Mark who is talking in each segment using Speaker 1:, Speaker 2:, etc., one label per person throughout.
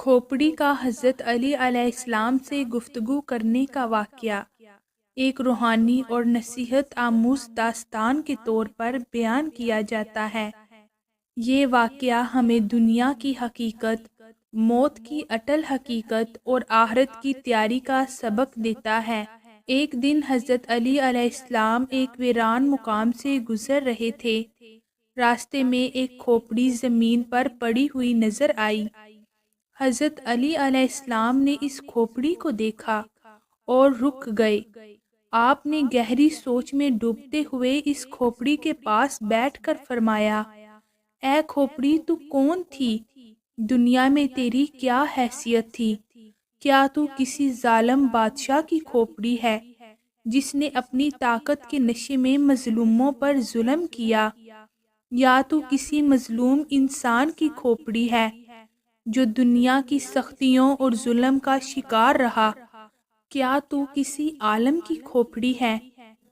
Speaker 1: کھوپڑی کا حضرت علی علیہ السلام سے گفتگو کرنے کا واقعہ ایک روحانی اور نصیحت آموز داستان کے طور پر بیان کیا جاتا ہے۔ یہ واقعہ ہمیں دنیا کی حقیقت، موت کی اٹل حقیقت اور آخرت کی تیاری کا سبق دیتا ہے۔ ایک دن حضرت علی علیہ السلام ایک ویران مقام سے گزر رہے تھے۔ راستے میں ایک کھوپڑی زمین پر پڑی ہوئی نظر آئی۔ حضرت علی علیہ السلام نے اس کھوپڑی کو دیکھا اور رک گئے۔ آپ نے گہری سوچ میں ڈوبتے ہوئے اس کھوپڑی کے پاس بیٹھ کر فرمایا، اے کھوپڑی، تو کون تھی؟ دنیا میں تیری کیا حیثیت تھی؟ کیا تو کسی ظالم بادشاہ کی کھوپڑی ہے جس نے اپنی طاقت کے نشے میں مظلوموں پر ظلم کیا؟ یا تو کسی مظلوم انسان کی کھوپڑی ہے جو دنیا کی سختیوں اور ظلم کا شکار رہا؟ کیا تو کسی عالم کی کھوپڑی ہے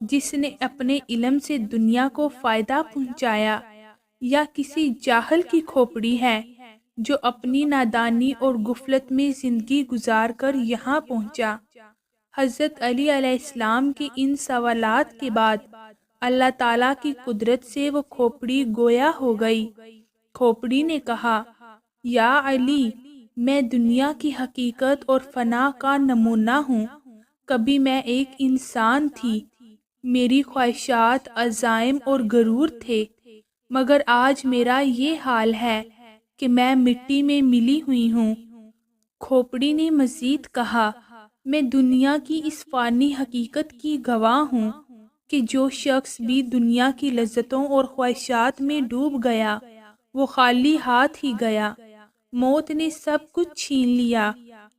Speaker 1: جس نے اپنے علم سے دنیا کو فائدہ پہنچایا؟ یا کسی جاہل کی کھوپڑی ہے جو اپنی نادانی اور غفلت میں زندگی گزار کر یہاں پہنچا؟ حضرت علی علیہ السلام کے ان سوالات کے بعد اللہ تعالیٰ کی قدرت سے وہ کھوپڑی گویا ہو گئی۔ کھوپڑی نے کہا، یا علی، میں دنیا کی حقیقت اور فنا کا نمونہ ہوں۔ کبھی میں ایک انسان تھی، میری خواہشات، عزائم اور غرور تھے، مگر آج میرا یہ حال ہے کہ میں مٹی میں ملی ہوئی ہوں۔ کھوپڑی نے مزید کہا، میں دنیا کی اس فانی حقیقت کی گواہ ہوں کہ جو شخص بھی دنیا کی لذتوں اور خواہشات میں ڈوب گیا وہ خالی ہاتھ ہی گیا۔ موت نے سب کچھ چھین لیا،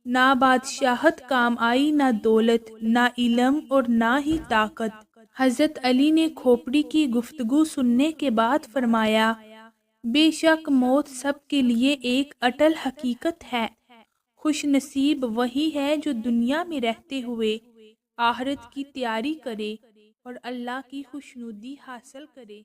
Speaker 1: نہ بادشاہت کام آئی، نہ دولت، نہ علم اور نہ ہی طاقت۔ حضرت علی نے کھوپڑی کی گفتگو سننے کے بعد فرمایا، بے شک موت سب کے لیے ایک اٹل حقیقت ہے۔ خوش نصیب وہی ہے جو دنیا میں رہتے ہوئے آخرت کی تیاری کرے اور اللہ کی خوشنودی حاصل کرے۔